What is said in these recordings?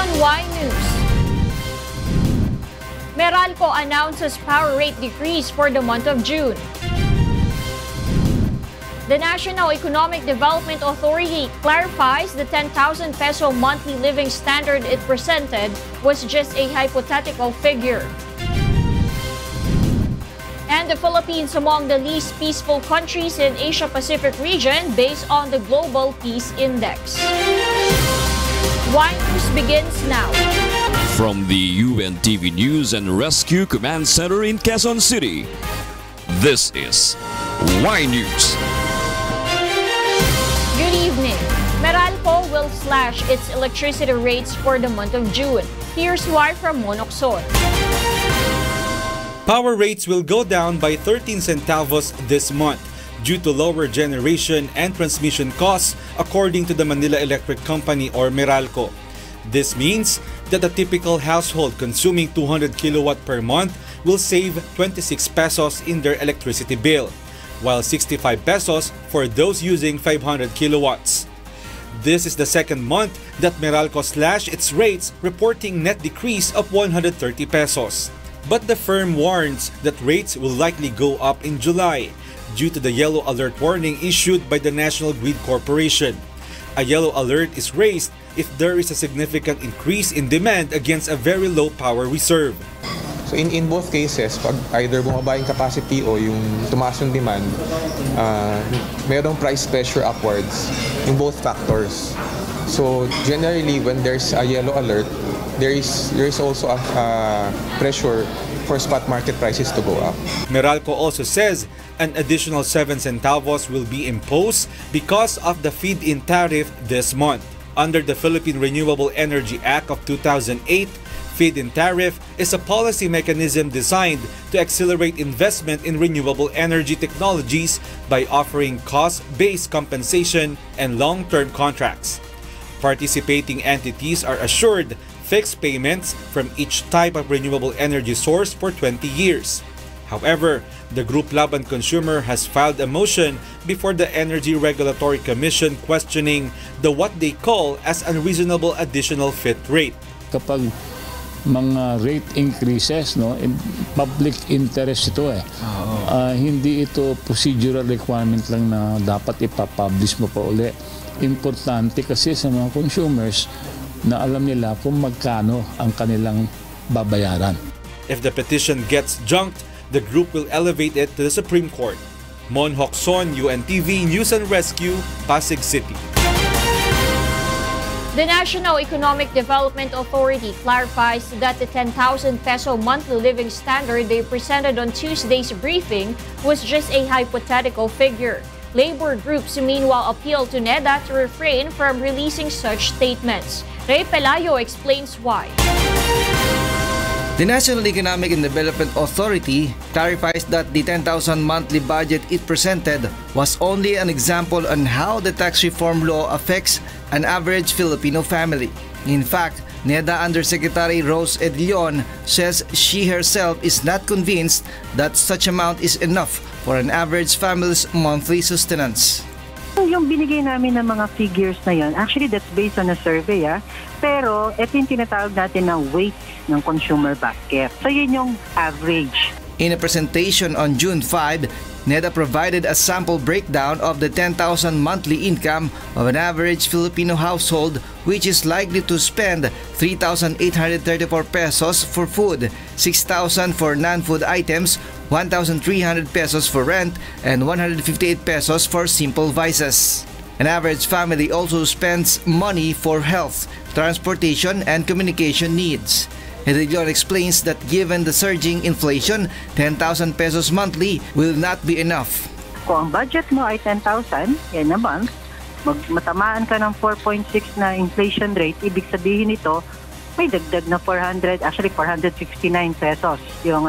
on Y News. Meralco announces power rate decrease for the month of June. The National Economic Development Authority clarifies the 10,000 peso monthly living standard it presented was just a hypothetical figure. And the Philippines among the least peaceful countries in Asia-Pacific region based on the Global Peace Index. Y News begins now. From the UNTV News and Rescue Command Center in Quezon City, this is Y News. Good evening. Meralco will slash its electricity rates for the month of June. Here's why from Monokson. Power rates will go down by 13 centavos this month due to lower generation and transmission costs according to the Manila Electric Company or Meralco. This means that a typical household consuming 200 kilowatt per month will save 26 pesos in their electricity bill, while 65 pesos for those using 500 kilowatts. This is the second month that Meralco slashed its rates, reporting net decrease of 130 pesos. But the firm warns that rates will likely go up in July due to the yellow alert warning issued by the National Grid Corporation. A yellow alert is raised if there is a significant increase in demand against a very low power reserve. So in both cases, pag either bumaba yung capacity o yung tumaas yung demand, mayroong price pressure upwards in both factors. So generally, when there's a yellow alert, there is also a pressure for spot market prices to go up. Meralco also says an additional 7 centavos will be imposed because of the feed-in tariff this month. Under the Philippine Renewable Energy Act of 2008, feed-in tariff is a policy mechanism designed to accelerate investment in renewable energy technologies by offering cost-based compensation and long-term contracts. Participating entities are assured fixed payments from each type of renewable energy source for 20 years. However, the Group Laban Consumer has filed a motion before the Energy Regulatory Commission questioning the what they call as unreasonable additional FIT rate. Kapag mga rate increases, public interest ito hindi ito procedural requirement lang na dapat ipapublish mo pa uli. Importante kasi sa mga consumers na alam nila kung magkano ang kanilang babayaran. If the petition gets junked, the group will elevate it to the Supreme Court. Mon Hokson, UNTV News and Rescue, Pasig City. The National Economic Development Authority clarifies that the 10,000 peso monthly living standard they presented on Tuesday's briefing was just a hypothetical figure. Labor groups meanwhile appeal to NEDA to refrain from releasing such statements. Ray Pelayo explains why. The National Economic and Development Authority clarifies that the 10,000 monthly budget it presented was only an example on how the tax reform law affects an average Filipino family. In fact, NEDA Undersecretary Rose Edilion says she herself is not convinced that such amount is enough for an average family's monthly sustenance. Yung binigay namin ng mga figures na yun, actually that's based on a survey pero ito yung tinatawag natin na weight ng consumer basket. So yun yung average. In a presentation on June 5, NEDA provided a sample breakdown of the 10,000 monthly income of an average Filipino household, which is likely to spend 3,834 pesos for food, 6,000 for non-food items, 1,300 pesos for rent, and 158 pesos for simple vices. An average family also spends money for health, transportation, and communication needs. Edilion explains that given the surging inflation, 10,000 pesos monthly will not be enough. Kung ang budget mo ay 10,000 in a month, matamaan ka ng 4.6 na inflation rate, ibig sabihin nito, may dagdag na 469 pesos yung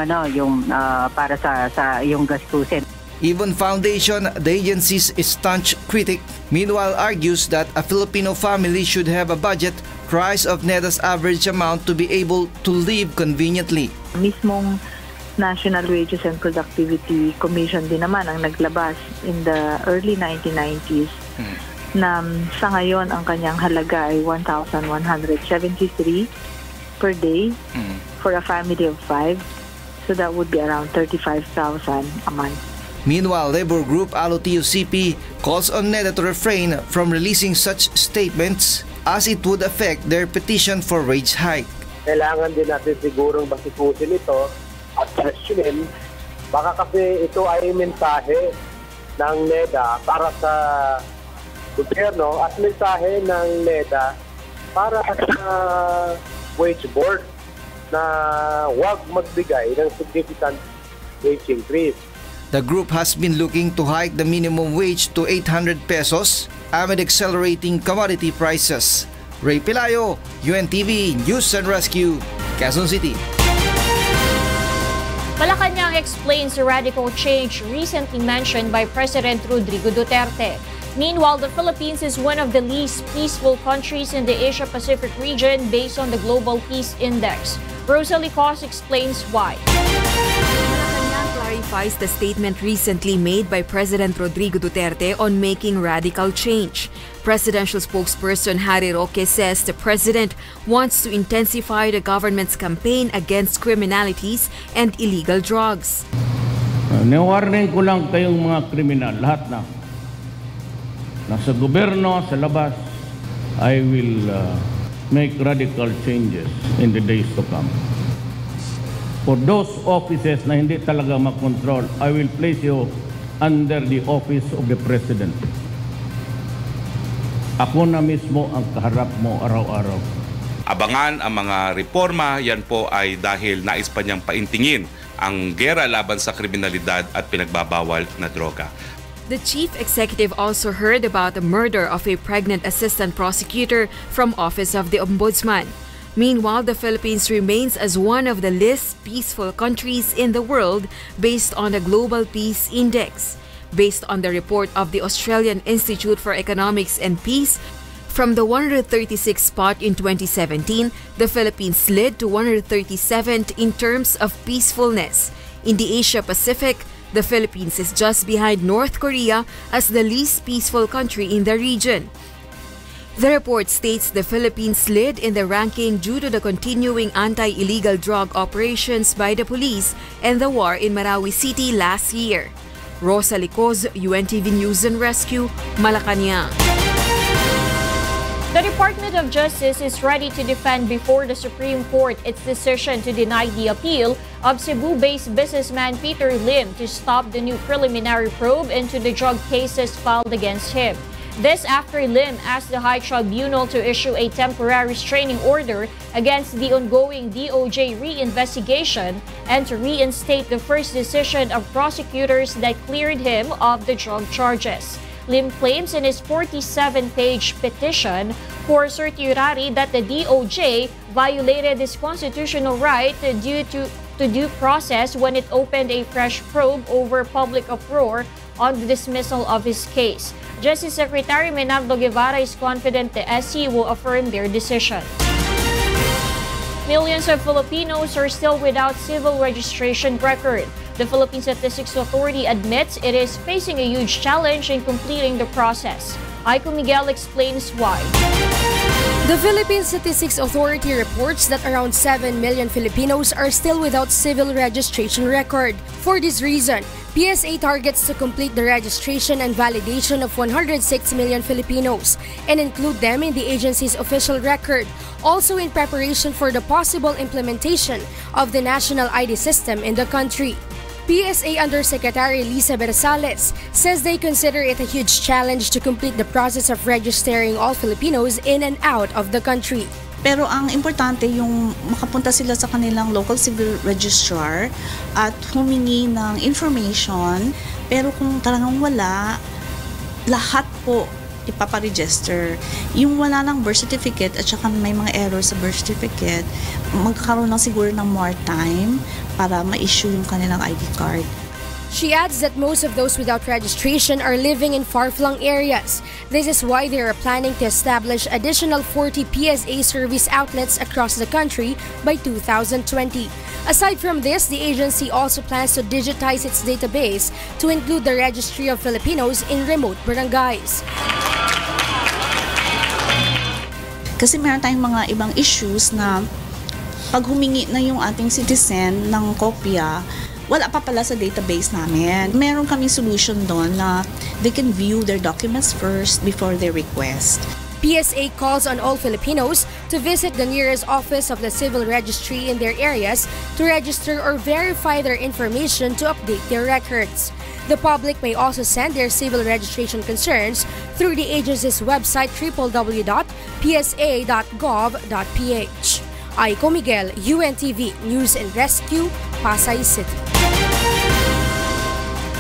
para sa yung gastusin. Even Foundation, the agency's staunch critic, meanwhile argues that a Filipino family should have a budget price of NEDA's average amount to be able to live conveniently. Mismong National Wages and Productivity Commission din naman ang naglabas in the early 1990s na sa ngayon ang kanyang halaga ay 1,173 per day for a family of 5. So that would be around 35,000 a month. Meanwhile, labor group ALO-TUCP calls on NEDA to refrain from releasing such statements as it would affect their petition for wage hike. Kailangan din natin sigurong basikusin ito at questionin. Baka kasi ito ay mensahe ng NEDA para sa gobyerno at mensahe ng NEDA para sa wage board na huwag magbigay ng significant wage increase. The group has been looking to hike the minimum wage to 800 pesos amid accelerating commodity prices. Ray Pilayo, UNTV News and Rescue, Quezon City. Malacanang explains the radical change recently mentioned by President Rodrigo Duterte. Meanwhile, the Philippines is one of the least peaceful countries in the Asia-Pacific region based on the Global Peace Index. Rosalie Cos explains why. Malacanang clarifies the statement recently made by President Rodrigo Duterte on making radical change. Presidential spokesperson Harry Roque says the president wants to intensify the government's campaign against criminalities and illegal drugs. Nawarning ko lang kayong mga kriminal, lahat na. Nasa gobyerno, sa labas, I will make radical changes in the days to come. For those offices na hindi talaga makontrol, I will place you under the office of the President. Ako na mismo ang kaharap mo araw-araw. Abangan ang mga reforma, yan po ay dahil nais pa niyang paintingin ang gera laban sa kriminalidad at pinagbabawal na droga. The chief executive also heard about the murder of a pregnant assistant prosecutor from Office of the Ombudsman. Meanwhile, the Philippines remains as one of the least peaceful countries in the world based on the Global Peace Index. Based on the report of the Australian Institute for Economics and Peace, from the 136th spot in 2017, the Philippines slid to 137th in terms of peacefulness. In the Asia-Pacific, the Philippines is just behind North Korea as the least peaceful country in the region. The report states the Philippines slid in the ranking due to the continuing anti-illegal drug operations by the police and the war in Marawi City last year. Rosalie Cos, UNTV News and Rescue, Malacanang. The Department of Justice is ready to defend before the Supreme Court its decision to deny the appeal of Cebu-based businessman Peter Lim to stop the new preliminary probe into the drug cases filed against him. This after Lim asked the High Tribunal to issue a temporary restraining order against the ongoing DOJ reinvestigation and to reinstate the first decision of prosecutors that cleared him of the drug charges. Lim claims in his 47-page petition for certiorari that the DOJ violated his constitutional right due to due process when it opened a fresh probe over public uproar on the dismissal of his case. Justice Secretary Menardo Guevara is confident the SC will affirm their decision. Millions of Filipinos are still without civil registration record. The Philippine Statistics Authority admits it is facing a huge challenge in completing the process. Aiko Miguel explains why. The Philippine Statistics Authority reports that around 7 million Filipinos are still without civil registration record. For this reason, PSA targets to complete the registration and validation of 106 million Filipinos and include them in the agency's official record, also in preparation for the possible implementation of the national ID system in the country. PSA Undersecretary Lisa Bersales says they consider it a huge challenge to complete the process of registering all Filipinos in and out of the country. Pero ang importante yung makapunta sila sa kanilang local civil registrar at humingi ng information. Pero kung talagang wala, lahat po ipaparegister. Yung wala ng birth certificate at saka may mga errors sa birth certificate, magkakaroon lang siguro ng more time para ma-issue yung kanilang ID card. She adds that most of those without registration are living in far-flung areas. This is why they are planning to establish additional 40 PSA service outlets across the country by 2020. Aside from this, the agency also plans to digitize its database to include the registry of Filipinos in remote barangays. Kasi meron tayong mga ibang issues na pag humingi na yung ating citizen ng kopya, wala pa pala sa database namin. Meron kaming solution doon na they can view their documents first before they request. PSA calls on all Filipinos to visit the nearest office of the civil registry in their areas to register or verify their information to update their records. The public may also send their civil registration concerns through the agency's website www.psa.gov.ph. Aiko Miguel, UNTV News and Rescue, Pasay City.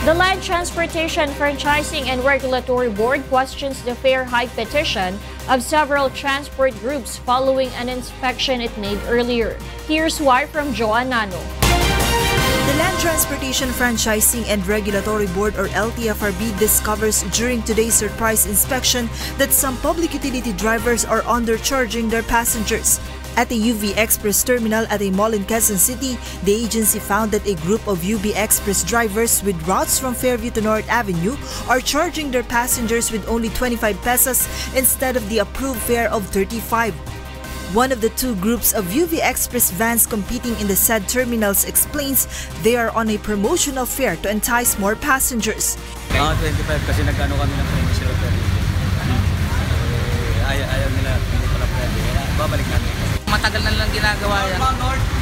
The Land Transportation Franchising and Regulatory Board questions the fare hike petition of several transport groups following an inspection it made earlier. Here's why from Joan Nano. The Land Transportation Franchising and Regulatory Board, or LTFRB, discovers during today's surprise inspection that some public utility drivers are undercharging their passengers. At the UV Express terminal at a mall in Quezon City, the agency found that a group of UV Express drivers with routes from Fairview to North Avenue are charging their passengers with only 25 pesos instead of the approved fare of 35. One of the two groups of UV Express vans competing in the said terminals explains they are on a promotional fare to entice more passengers. 25 kasi nag-ano kami ng promotional fare. Ayaw nila, hindi pala pwede. Babalik namin. Matagal na lang ginagawa yan.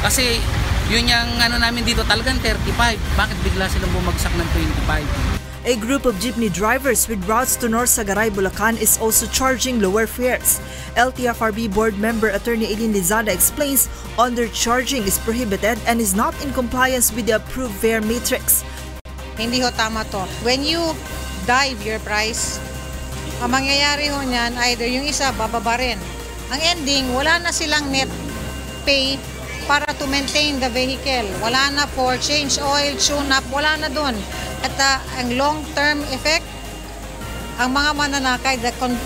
Kasi yun yung ano namin dito talagang 35. Bakit bigla silang bumagsak ng 25? A group of jeepney drivers with routes to North Sagaray, Bulacan is also charging lower fares. LTFRB board member Attorney Eileen Lizada explains undercharging is prohibited and is not in compliance with the approved fare matrix. Hindi ho tama to. When you dive your price, ang mangyayari ho niyan, either yung isa bababa rin. Ang ending, wala na silang net pay para to maintain the vehicle. Wala na for change oil, tune-up, wala na dun. At ang long-term effect, ang mga mananakay,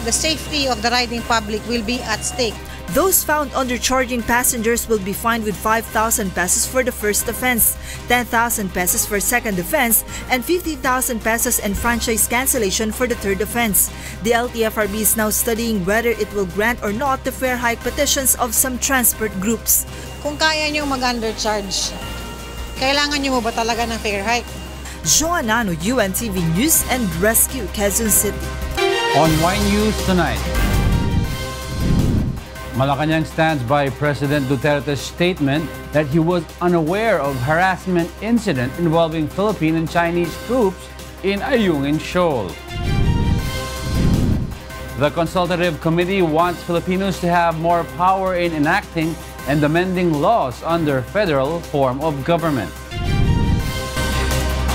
the safety of the riding public will be at stake. Those found undercharging passengers will be fined with 5,000 pesos for the first offense, 10,000 pesos for second offense, and 15,000 pesos and franchise cancellation for the third offense. The LTFRB is now studying whether it will grant or not the fare hike petitions of some transport groups. Kung kaya nyo mag-undercharge, kailangan nyo mo ba talaga ng fare hike? Joan Nano, UNTV News and Rescue, Quezon City. On Y News Tonight, Malacanang stands by President Duterte's statement that he was unaware of harassment incident involving Philippine and Chinese troops in Ayungin Shoal. The Consultative Committee wants Filipinos to have more power in enacting and amending laws under federal form of government.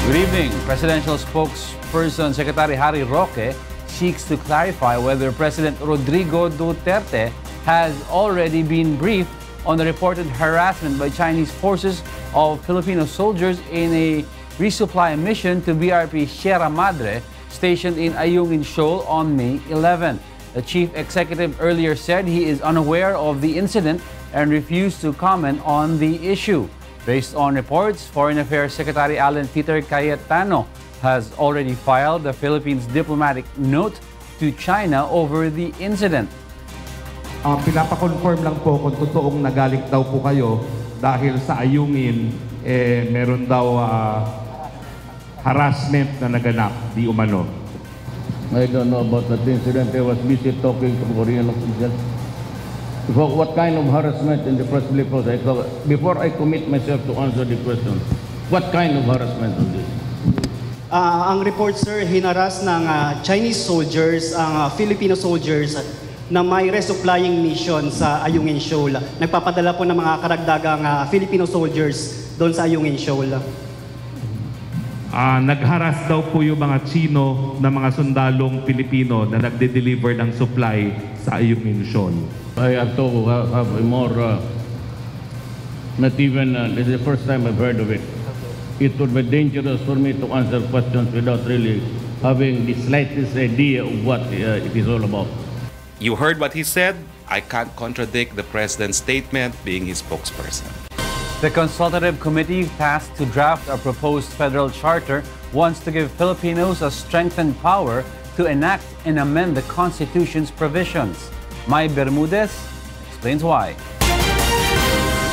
Good evening. Presidential spokesperson Secretary Harry Roque seeks to clarify whether President Rodrigo Duterte has already been briefed on the reported harassment by Chinese forces of Filipino soldiers in a resupply mission to BRP Sierra Madre stationed in Ayungin Shoal on May 11. The chief executive earlier said he is unaware of the incident and refused to comment on the issue. Based on reports, Foreign Affairs Secretary Alan Peter Cayetano has already filed the Philippines diplomatic note to China over the incident. Pinapakonfirm lang po kung totoong nagalit daw po kayo dahil sa Ayungin meron daw harassment na naganap, di umano. I don't know about that incident. I was busy talking to Korean officials. What kind of harassment in the first place? Before I commit myself to answer the question, what kind of harassment is this? Ang report, sir, hinaras ng Chinese soldiers, ang Filipino soldiers na may resupplying mission sa Ayungin Shoal. Nagpapadala po ng mga karagdagang Filipino soldiers doon sa Ayungin Shoal. Nagharas daw po yung mga Chino na mga sundalong Pilipino na nagde-deliver ng supply sa Ayungin Shoal. I have to have a more, not even, this is the first time I've heard of it. It would be dangerous for me to answer questions without really having the slightest idea of what it is all about. You heard what he said. I can't contradict the president's statement, being his spokesperson. The Consultative Committee tasked to draft a proposed federal charter wants to give Filipinos a strengthened power to enact and amend the Constitution's provisions. Mai Bermudez explains why.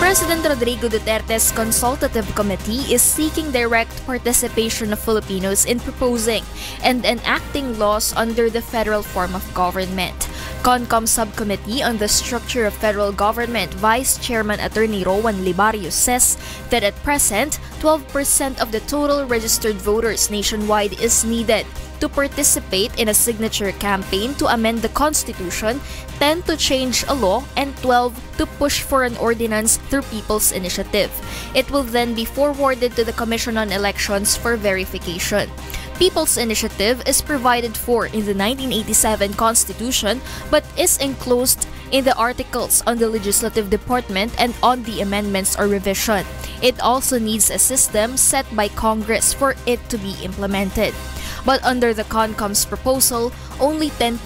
President Rodrigo Duterte's consultative committee is seeking direct participation of Filipinos in proposing and enacting laws under the federal form of government. CONCOM Subcommittee on the Structure of Federal Government Vice Chairman Attorney Rowan Libario says that at present, 12% of the total registered voters nationwide is needed to participate in a signature campaign to amend the Constitution, 10 to change a law, and 12 to push for an ordinance through People's Initiative. It will then be forwarded to the Commission on Elections for verification. People's Initiative is provided for in the 1987 Constitution but is enclosed in the articles on the Legislative Department and on the amendments or revision. It also needs a system set by Congress for it to be implemented. But under the CONCOM's proposal, only 10%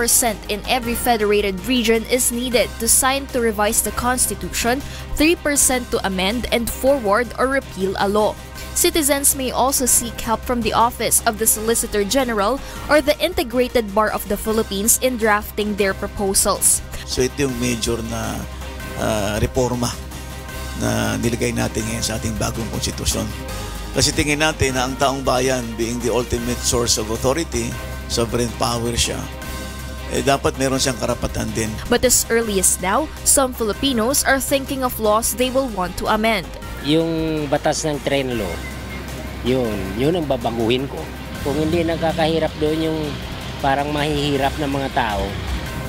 in every federated region is needed to sign to revise the Constitution, 3% to amend and forward or repeal a law. Citizens may also seek help from the Office of the Solicitor General or the Integrated Bar of the Philippines in drafting their proposals. So ito yung major na reforma na nilagay natin ngayon sa ating bagong konstitusyon. Kasi tingin natin na ang taong bayan, being the ultimate source of authority, sovereign power siya, dapat meron siyang karapatan din. But as early as now, some Filipinos are thinking of laws they will want to amend. Yung batas ng train law, yun ang babaguhin ko. Kung hindi nakakahirap doon yung parang mahihirap ng mga tao.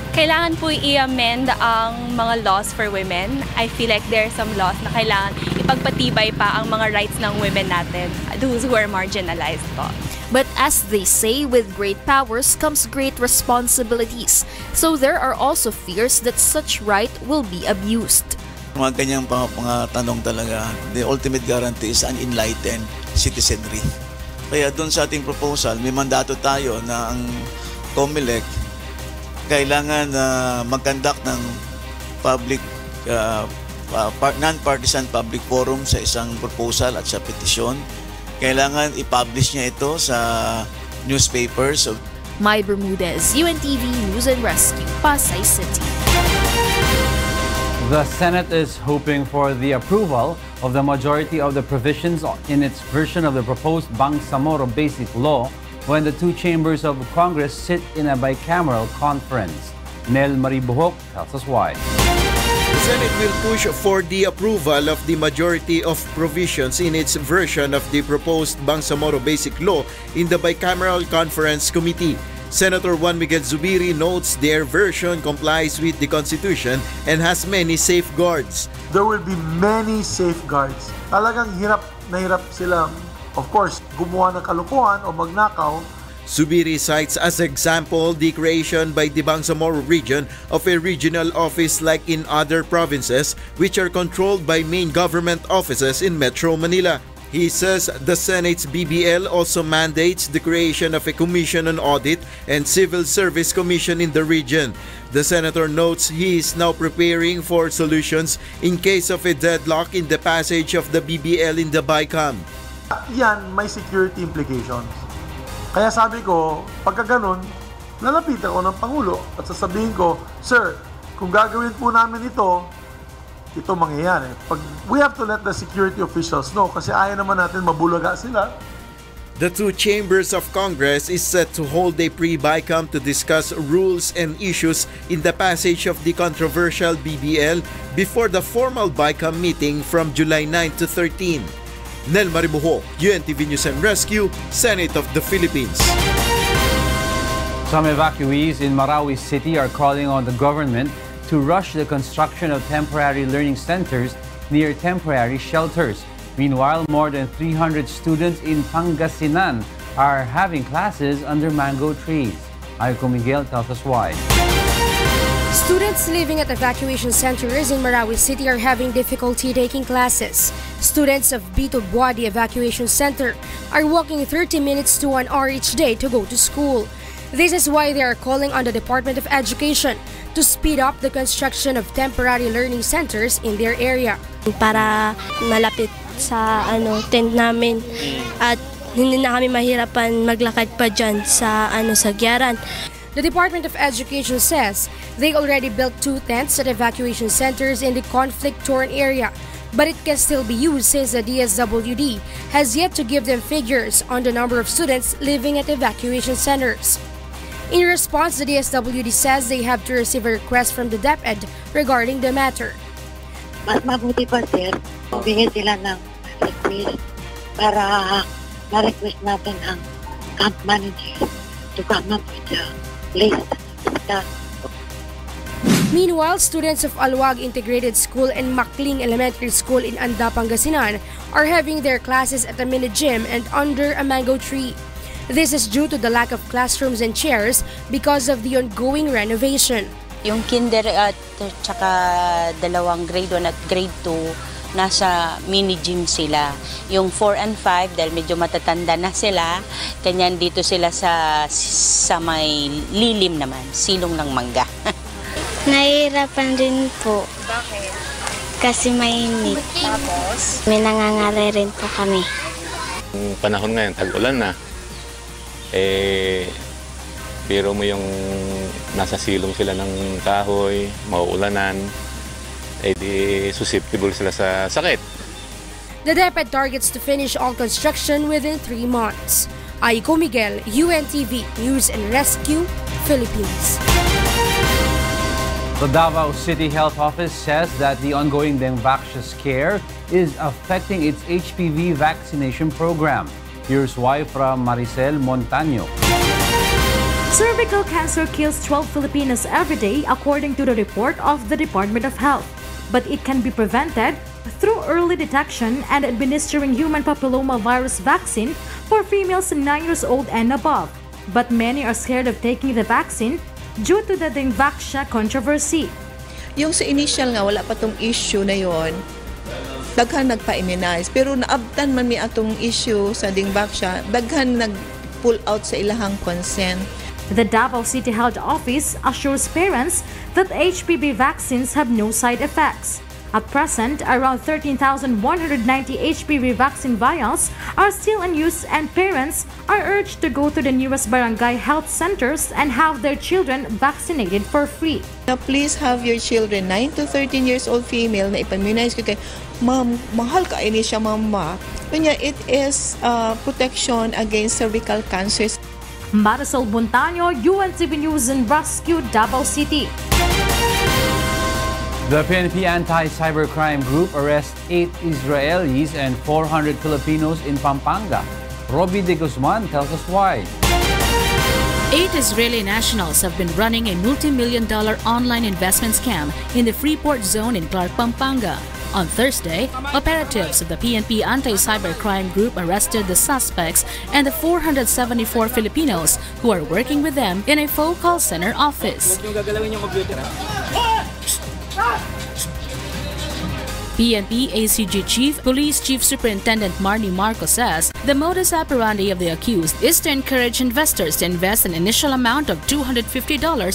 Kailangan po i-amend ang mga laws for women. I feel like there are some laws na kailangan ipagpatibay pa ang mga rights ng women natin, those who are marginalized po. But as they say, with great powers comes great responsibilities. So there are also fears that such right will be abused. Mga ganyang mga tanong talaga, the ultimate guarantee is an enlightened citizenry. Kaya doon sa ating proposal, may mandato tayo na ang COMELEC kailangan mag-conduct ng public non-partisan public forum sa isang proposal at sa petisyon. Kailangan i-publish niya ito sa newspapers. Mai Bermudez, UNTV News and Rescue, Pasay City. The Senate is hoping for the approval of the majority of the provisions in its version of the proposed Bangsamoro Basic Law when the two chambers of Congress sit in a bicameral conference. Nel Maribuhok tells us why. The Senate will push for the approval of the majority of provisions in its version of the proposed Bangsamoro Basic Law in the Bicameral Conference Committee. Senator Juan Miguel Zubiri notes their version complies with the Constitution and has many safeguards. There will be many safeguards. Talagang hirap na hirap sila, of course, gumawa ng kalukuhan o magnakaw. Zubiri cites as example the creation by the Bangsamoro region of a regional office like in other provinces which are controlled by main government offices in Metro Manila. He says the Senate's BBL also mandates the creation of a Commission on Audit and Civil Service Commission in the region. The senator notes he is now preparing for solutions in case of a deadlock in the passage of the BBL in the BICAM. Yan, may security implications. Kaya sabi ko, pagka ganun, lalapitan ko ng Pangulo at sasabihin ko, Sir, kung gagawin po namin ito mangyayari. We have to let the security officials know kasi ayaw naman natin mabulaga sila. The two chambers of Congress is set to hold a pre-BICAM to discuss rules and issues in the passage of the controversial BBL before the formal BICAM meeting from July 9 to 13. Nel Maribuhok, UNTV News and Rescue, Senate of the Philippines. Some evacuees in Marawi City are calling on the government to rush the construction of temporary learning centers near temporary shelters. Meanwhile, more than 300 students in Pangasinan are having classes under mango trees. Aiko Miguel tells us why. Students living at evacuation centers in Marawi City are having difficulty taking classes. Students of Bito Buadi Evacuation Center are walking 30 minutes to 1 hour each day to go to school. This is why they are calling on the Department of Education to speed up the construction of temporary learning centers in their area. Para malapit sa tent namin at hindi na kami mahirapan maglakad pa dyan sa Sagyaran. The Department of Education says they already built 2 tents at evacuation centers in the conflict-torn area, but it can still be used since the DSWD has yet to give them figures on the number of students living at evacuation centers. In response, the DSWD says they have to receive a request from the DepEd regarding the matter. Mas mabuti pa, sir, bigyan sila ng request para ma-request natin ang camp manager to come up with the list. Meanwhile, students of Aluwag Integrated School and Makling Elementary School in Anda, Pangasinan are having their classes at a mini gym and under a mango tree. This is due to the lack of classrooms and chairs because of the ongoing renovation. Yung kinder at saka dalawang grade 1 at grade 2, nasa mini gym sila. Yung 4 and 5, dahil medyo matatanda na sila, kanyan dito sila sa may lilim naman, silong ng mangga. Nahihirapan din po. Bakit? Kasi mainit. Tapos? May nangangari rin po kami. Yung panahon ngayon, tag-ulan na. Pero mo yung nasa silong sila ng kahoy, mauulanan, di susceptible sila sa sakit. The DepEd targets to finish all construction within 3 months. Aiko Miguel, UNTV News and Rescue, Philippines. The Davao City Health Office says that the ongoing Dengvaxia scare is affecting its HPV vaccination program. Here's why from Maricel Montaño. Cervical cancer kills 12 Filipinos every day, according to the report of the Department of Health. But it can be prevented through early detection and administering human papillomavirus vaccine for females 9 years old and above. But many are scared of taking the vaccine due to the Dengvaxia controversy. Yung sa initial nga, wala pa tong issue na yon, daghan nagpa-immunize. Pero naabtan man mi atong issue sa Dengvaxia, daghan nag-pull out sa ilahang consent. The Davao City Health Office assures parents that HPV vaccines have no side effects. At present, around 13,190 HPV vaccine vials are still in use, and parents are urged to go to the nearest barangay health centers and have their children vaccinated for free. Now, please have your children, 9 to 13 years old female, na ipammunize ko kay, ma'am, mahal ka ini siya, mama. Kanya, it is protection against cervical cancers. Marisol Montaño, UNTV News and Rescue, Davao City. The PNP Anti-Cybercrime Group arrests 8 Israelis and 400 Filipinos in Pampanga. Robbie De Guzman tells us why. 8 Israeli nationals have been running a multi-million-dollar online investment scam in the Freeport zone in Clark, Pampanga. On Thursday, operatives of the PNP Anti-Cybercrime Group arrested the suspects and the 474 Filipinos who are working with them in a phone call center office. PNP ACG Chief Police Chief Superintendent Marnie Marco says the modus operandi of the accused is to encourage investors to invest an initial amount of $250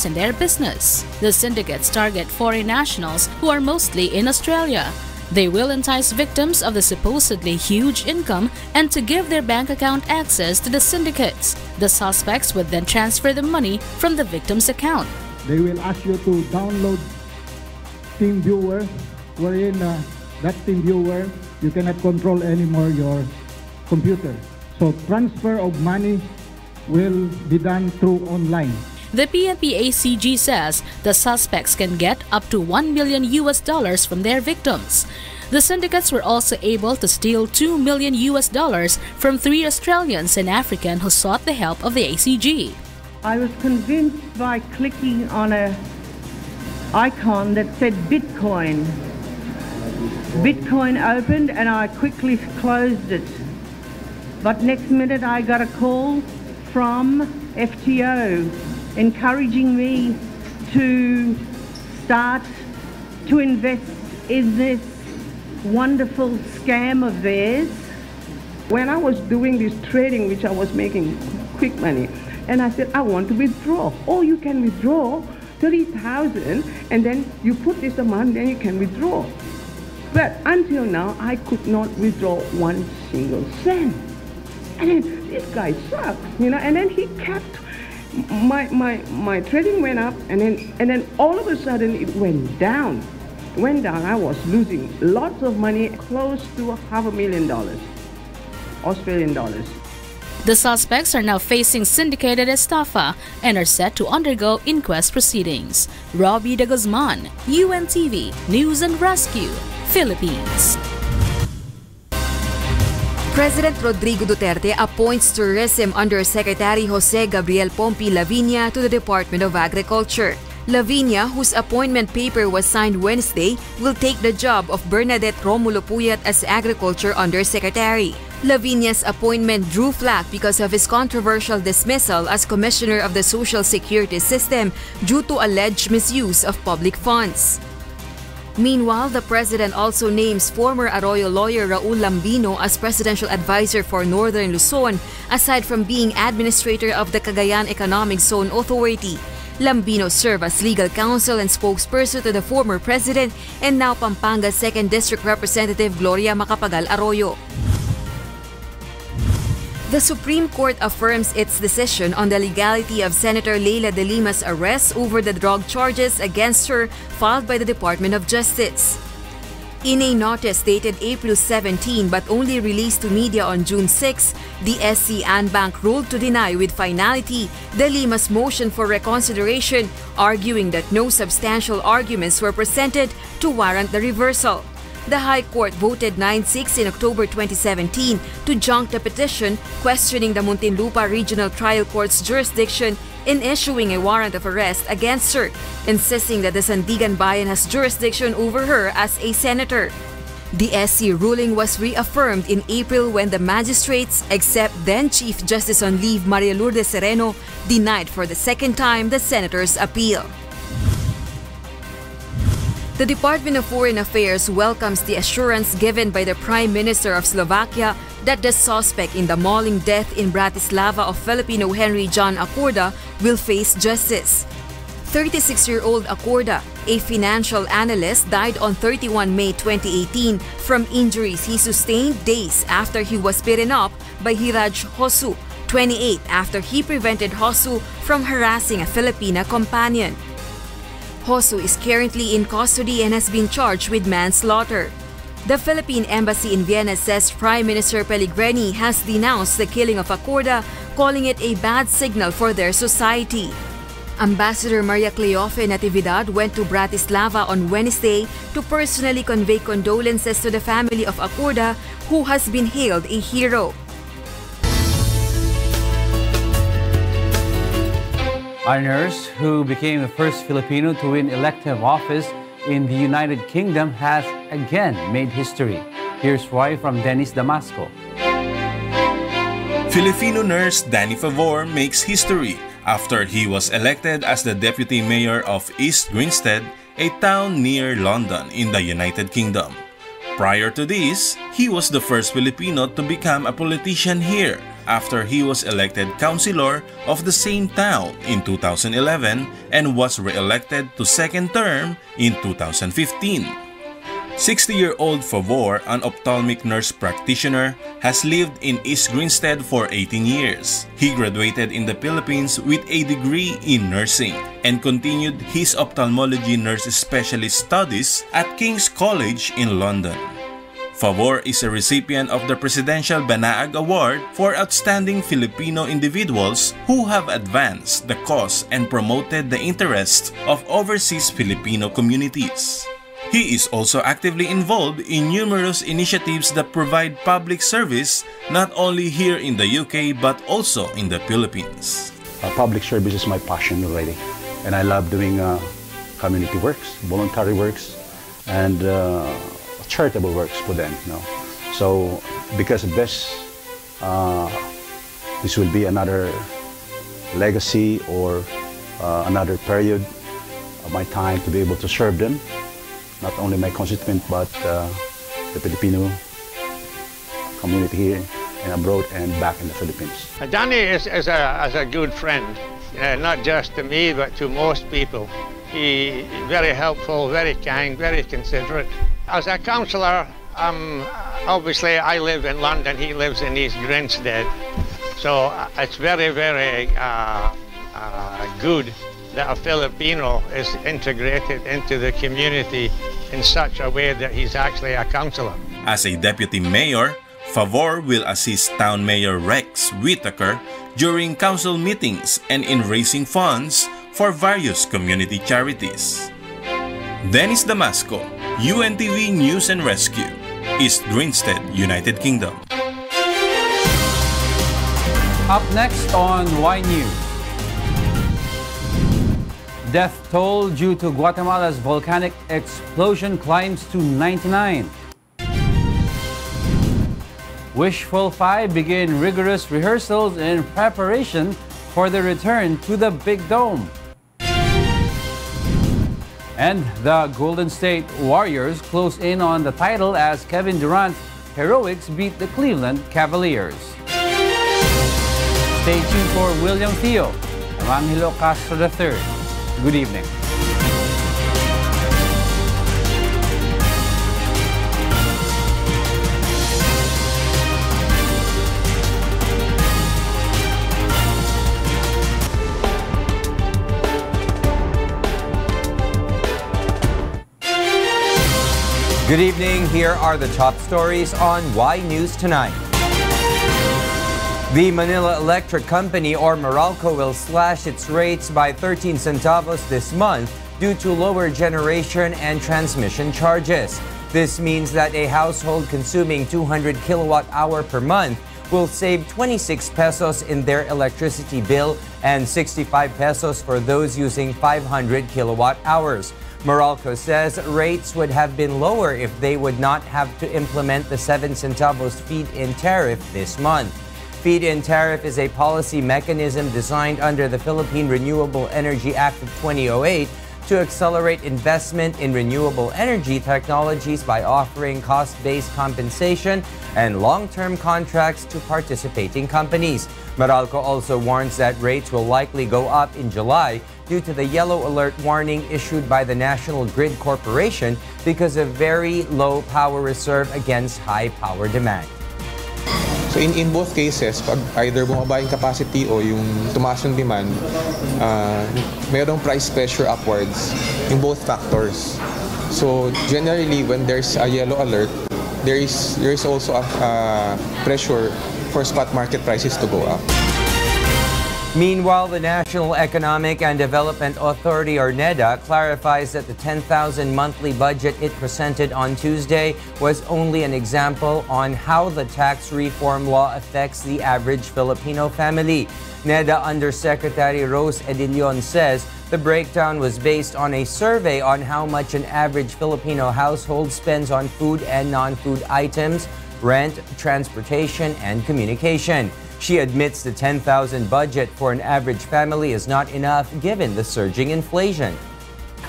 in their business. The syndicates target foreign nationals who are mostly in Australia. They will entice victims of the supposedly huge income and to give their bank account access to the syndicates. The suspects would then transfer the money from the victim's account. They will ask you to download TeamViewer, wherein that TeamViewer, you cannot control anymore your computer. So transfer of money will be done through online. The PNP ACG says the suspects can get up to $1 million from their victims. The syndicates were also able to steal $2 million from 3 Australians and African who sought the help of the ACG. I was convinced by clicking on an icon that said Bitcoin. Bitcoin opened and I quickly closed it. But next minute I got a call from FTO encouraging me to start to invest in this wonderful scam of theirs. When I was doing this trading, which I was making quick money, and I said, I want to withdraw. Oh, you can withdraw 30,000 and then you put this amount, then you can withdraw. But until now, I could not withdraw 1 single cent. And then this guy sucks, you know, and then he kept my trading went up, and then all of a sudden it went down. I was losing lots of money, close to $500,000 Australian dollars. The suspects are now facing syndicated estafa and are set to undergo inquest proceedings. Robbie de Guzman, UNTV News and Rescue, Philippines. President Rodrigo Duterte appoints Tourism Undersecretary Jose Gabriel Pompi Lavinia to the Department of Agriculture. Lavinia, whose appointment paper was signed Wednesday, will take the job of Bernadette Romulo Puyat as Agriculture Undersecretary. Lavinia's appointment drew flack because of his controversial dismissal as Commissioner of the Social Security System due to alleged misuse of public funds. Meanwhile, the president also names former Arroyo lawyer Raul Lambino as presidential advisor for Northern Luzon, aside from being administrator of the Cagayan Economic Zone Authority. Lambino served as legal counsel and spokesperson to the former president and now Pampanga's 2nd District Representative Gloria Macapagal Arroyo. The Supreme Court affirms its decision on the legality of Senator Leila de Lima's arrest over the drug charges against her filed by the Department of Justice. In a notice dated April 17 but only released to media on June 6, the SC Anbank ruled to deny with finality de Lima's motion for reconsideration, arguing that no substantial arguments were presented to warrant the reversal. The High Court voted 9-6 in October 2017 to junk the petition questioning the Muntinlupa Regional Trial Court's jurisdiction in issuing a warrant of arrest against her, insisting that the Sandigan Bayan has jurisdiction over her as a senator. The SC ruling was reaffirmed in April when the magistrates, except then Chief Justice on leave Maria Lourdes Sereno, denied for the second time the senator's appeal. The Department of Foreign Affairs welcomes the assurance given by the Prime Minister of Slovakia that the suspect in the mauling death in Bratislava of Filipino Henry John Acorda will face justice. 36-year-old Acorda, a financial analyst, died on 31 May 2018 from injuries he sustained days after he was beaten up by Hiraj Hosu, 28, after he prevented Hosu from harassing a Filipina companion. Hosu is currently in custody and has been charged with manslaughter. The Philippine Embassy in Vienna says Prime Minister Pellegrini has denounced the killing of Acorda, calling it a bad signal for their society. Ambassador Maria Cleofe Natividad went to Bratislava on Wednesday to personally convey condolences to the family of Acorda, who has been hailed a hero. Our nurse, who became the first Filipino to win elective office in the United Kingdom, has again made history. Here's why from Dennis Damasco. Filipino nurse Danny Favor makes history after he was elected as the deputy mayor of East Grinstead, a town near London in the United Kingdom. Prior to this, he was the first Filipino to become a politician here after he was elected councillor of the same town in 2011 and was re-elected to second term in 2015. 60-year-old Favor, an ophthalmic nurse practitioner, has lived in East Grinstead for 18 years. He graduated in the Philippines with a degree in nursing and continued his ophthalmology nurse specialist studies at King's College in London. Favor is a recipient of the Presidential Banaag Award for outstanding Filipino individuals who have advanced the cause and promoted the interests of overseas Filipino communities. He is also actively involved in numerous initiatives that provide public service not only here in the UK but also in the Philippines. Public service is my passion already, and I love doing community works, voluntary works, and charitable works for them. So because of this, this will be another legacy or another period of my time to be able to serve them, not only my constituent but the Filipino community here and abroad and back in the Philippines. Danny is a good friend, not just to me but to most people. He is very helpful, very kind, very considerate. As a councillor, obviously I live in London, he lives in East Grinstead, so it's very, very good that a Filipino is integrated into the community in such a way that he's actually a councillor. As a deputy mayor, Favor will assist Town Mayor Rex Whitaker during council meetings and in raising funds for various community charities. Dennis Damasco, UNTV News and Rescue, East Grinstead, United Kingdom. Up next on Y News. Death toll due to Guatemala's volcanic explosion climbs to 99. Wishful 5 begin rigorous rehearsals in preparation for the return to the Big Dome. And the Golden State Warriors close in on the title as Kevin Durant's heroics beat the Cleveland Cavaliers. Stay tuned for William Theo, Angelo Castro III. Good evening. Good evening. Here are the top stories on Y News Tonight. The Manila Electric Company, or Meralco, will slash its rates by 13 centavos this month due to lower generation and transmission charges. This means that a household consuming 200 kilowatt-hour per month will save 26 pesos in their electricity bill and 65 pesos for those using 500 kilowatt-hours. Meralco says rates would have been lower if they would not have to implement the 7 centavos feed-in tariff this month. Feed-in tariff is a policy mechanism designed under the Philippine Renewable Energy Act of 2008 to accelerate investment in renewable energy technologies by offering cost-based compensation and long-term contracts to participating companies. Meralco also warns that rates will likely go up in July due to the yellow alert warning issued by the National Grid Corporation because of very low power reserve against high power demand. So in both cases, pag either bumaba yung capacity o yung tumaas yung demand, mayroong price pressure upwards in both factors. So generally, when there's a yellow alert, there is also a pressure for spot market prices to go up. Meanwhile, the National Economic and Development Authority, or NEDA, clarifies that the 10,000 monthly budget it presented on Tuesday was only an example on how the tax reform law affects the average Filipino family. NEDA Undersecretary Rose Edilion says the breakdown was based on a survey on how much an average Filipino household spends on food and non-food items, rent, transportation, and communication. She admits the 10,000 budget for an average family is not enough given the surging inflation.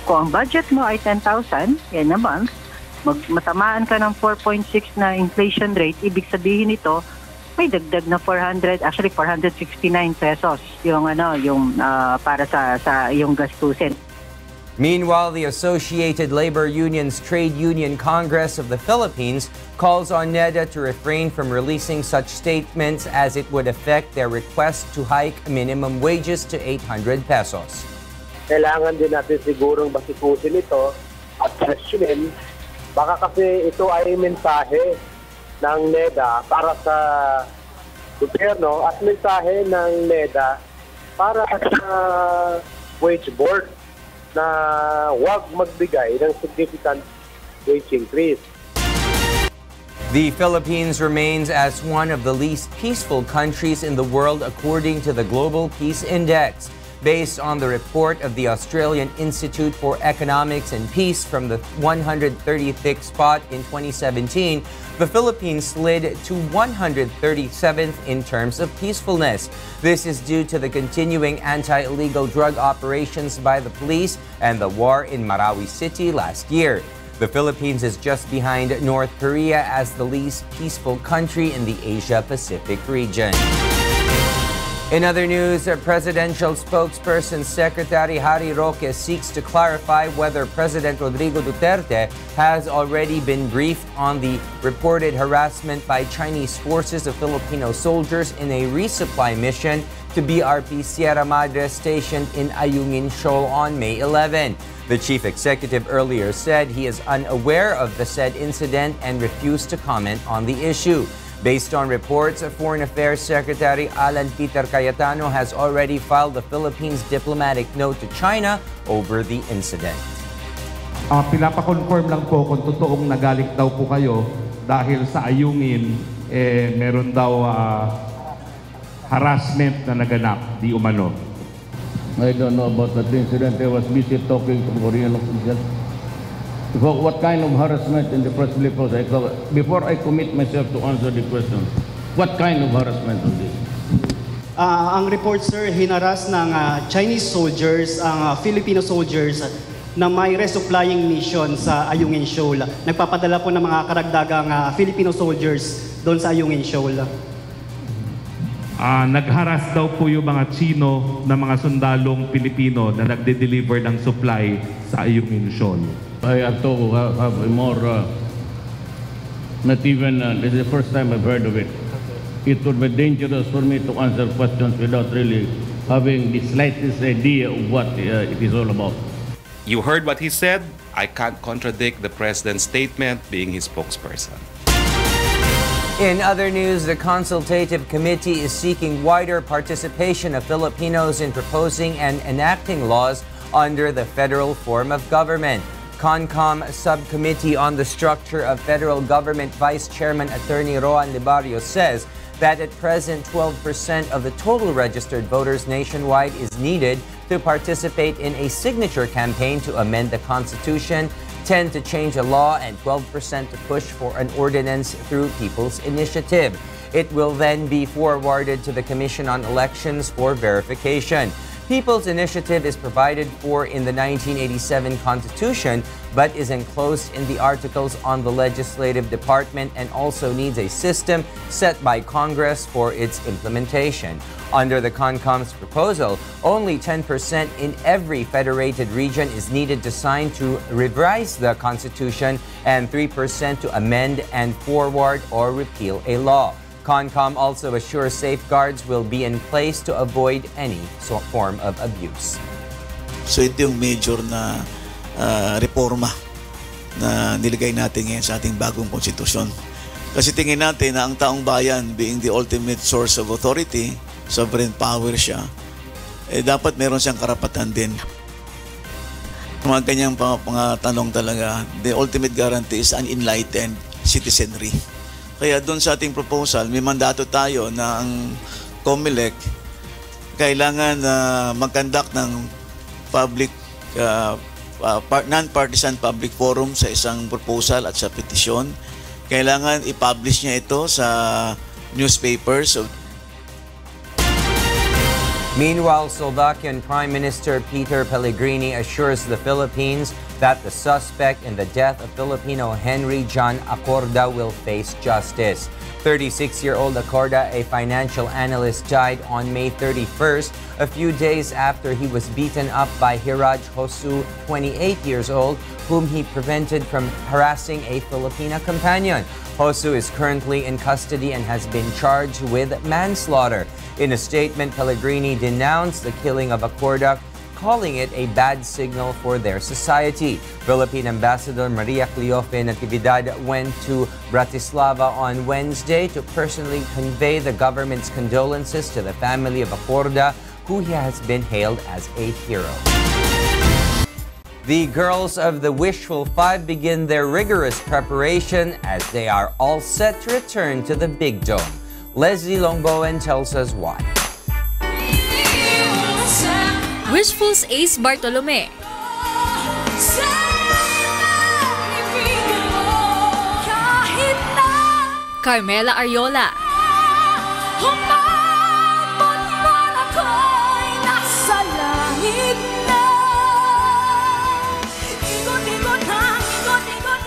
Kung ang budget mo ay 10,000 in a month, matamaan ka ng 4.6 na inflation rate, ibig sabihin nito, may dagdag na 469 pesos yung para sa yung gastusin. Meanwhile, the Associated Labor Union's Trade Union Congress of the Philippines calls on NEDA to refrain from releasing such statements as it would affect their request to hike minimum wages to 800 pesos. Kailangan din natin sigurong basikusin ito at questionin. Baka kasi ito ay mensahe ng NEDA para sa gobyerno at mensahe ng NEDA para sa wage board na huwag magbigay ng significant wage increase. The Philippines remains as one of the least peaceful countries in the world according to the Global Peace Index. Based on the report of the Australian Institute for Economics and Peace from the 136th spot in 2017, the Philippines slid to 137th in terms of peacefulness. This is due to the continuing anti-illegal drug operations by the police and the war in Marawi City last year. The Philippines is just behind North Korea as the least peaceful country in the Asia-Pacific region. In other news, presidential spokesperson Secretary Harry Roque seeks to clarify whether President Rodrigo Duterte has already been briefed on the reported harassment by Chinese forces of Filipino soldiers in a resupply mission to BRP Sierra Madre stationed in Ayungin Shoal on May 11. The chief executive earlier said he is unaware of the said incident and refused to comment on the issue. Based on reports, Foreign Affairs Secretary Alan Peter Cayetano has already filed the Philippines diplomatic note to China over the incident. Pinapakonfirm lang po kung totoong nagalit daw po kayo dahil sa Ayungin meron daw harassment na naganap, di umano. I don't know about that incident. I was busy talking to Korean officials. What kind of harassment in the first place? Before I commit myself to answer the question, what kind of harassment on this? Ang report, sir, hinaras ng Chinese soldiers, ang Filipino soldiers na may resupplying mission sa Ayungin Shoal. Nagpapadala po ng mga karagdagang Filipino soldiers doon sa Ayungin Shoal. Nagharas daw po yung mga Chino na mga sundalong Pilipino na nagde-deliver ng supply sa Ayungin Shoal. I have to have a more, not even, this is the first time I've heard of it. It would be dangerous for me to answer questions without really having the slightest idea of what it is all about. You heard what he said. I can't contradict the president's statement, being his spokesperson. In other news, the Consultative Committee is seeking wider participation of Filipinos in proposing and enacting laws under the federal form of government. CONCOM Subcommittee on the Structure of Federal Government Vice Chairman Attorney Roan Libario says that at present 12% of the total registered voters nationwide is needed to participate in a signature campaign to amend the Constitution, 10% to change a law, and 12% to push for an ordinance through People's Initiative. It will then be forwarded to the Commission on Elections for verification. People's Initiative is provided for in the 1987 Constitution, but is enclosed in the articles on the Legislative Department and also needs a system set by Congress for its implementation. Under the CONCOM's proposal, only 10% in every federated region is needed to sign to revise the Constitution and 3% to amend and forward or repeal a law. CONCOM also assures safeguards will be in place to avoid any form of abuse. So ito yung major na reforma na nilagay natin ngayon sa ating bagong konstitusyon. Kasi tingin natin na ang taong bayan, being the ultimate source of authority, sovereign power siya, dapat meron siyang karapatan din. Mga ganyang tanong talaga, the ultimate guarantee is an enlightened citizenry. Kaya doon sa ating proposal, may mandato tayo na ang COMELEC kailangan mag-conduct ng public, non-partisan public forum sa isang proposal at sa petisyon. Kailangan i-publish niya ito sa newspapers. Meanwhile, Slovakian Prime Minister Peter Pellegrini assures the Philippines that the suspect in the death of Filipino Henry John Acorda will face justice. 36-year-old Acorda, a financial analyst, died on May 31st, a few days after he was beaten up by Hiraj Hosu, 28 years old, whom he prevented from harassing a Filipina companion. Hosu is currently in custody and has been charged with manslaughter. In a statement, Pellegrini denounced the killing of Acorda, calling it a bad signal for their society. Philippine Ambassador Maria Cleofe Natividad went to Bratislava on Wednesday to personally convey the government's condolences to the family of Acorda, who has been hailed as a hero. The girls of the Wishful Five begin their rigorous preparation as they are all set to return to the Big Dome. Leslie Longbowen tells us why. Wishful's Ace Bartolome, Carmela Ariola,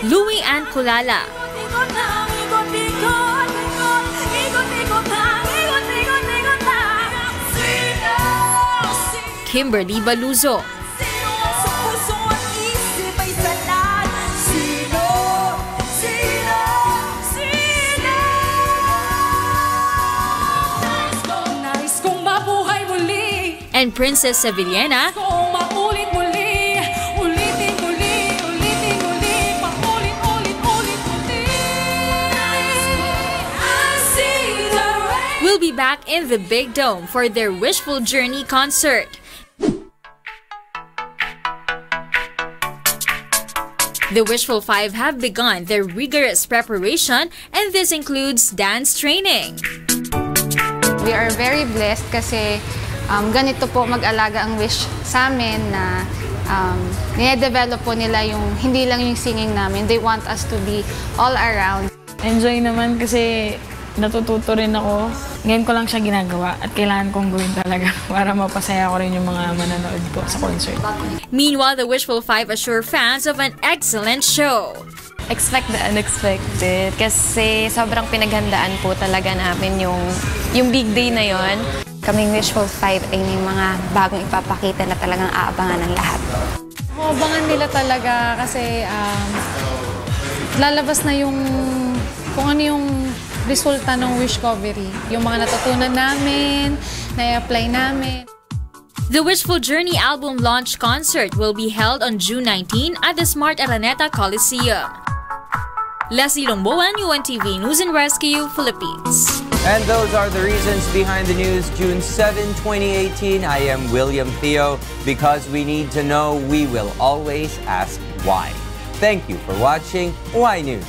Louie Ann Kulala, Kimberly Baluzo. And Princess Sevillena, will be back in the Big Dome for their Wishful Journey concert. The Wishful Five have begun their rigorous preparation, and this includes dance training. We are very blessed kasi ganito po mag-alaga ang Wish sa amin na nire-develop po nila yung hindi lang yung singing namin. They want us to be all around. Enjoy naman kasi natututo rin ako. Ngayon ko lang siya ginagawa at kailangan kong gawin talaga para mapasaya ko rin yung mga manonood po sa concert. Meanwhile, the Wishful Five assure fans of an excellent show. Expect the unexpected kasi sobrang pinaghandaan po talaga namin yung big day na yon. Kaming Wishful Five ay may mga bagong ipapakita na talagang aabangan ng lahat. Maabangan nila talaga kasi lalabas na yung kung ano yung resulta ng Wishcovery. Yung mga natutunan namin, na-apply namin. The Wishful Journey album launch concert will be held on June 19 at the Smart Araneta Coliseum. Leslie Lomboan, UNTV News and Rescue, Philippines. And those are the reasons behind the news, June 7, 2018. I am William Theo. Because we need to know, we will always ask why. Thank you for watching Y News.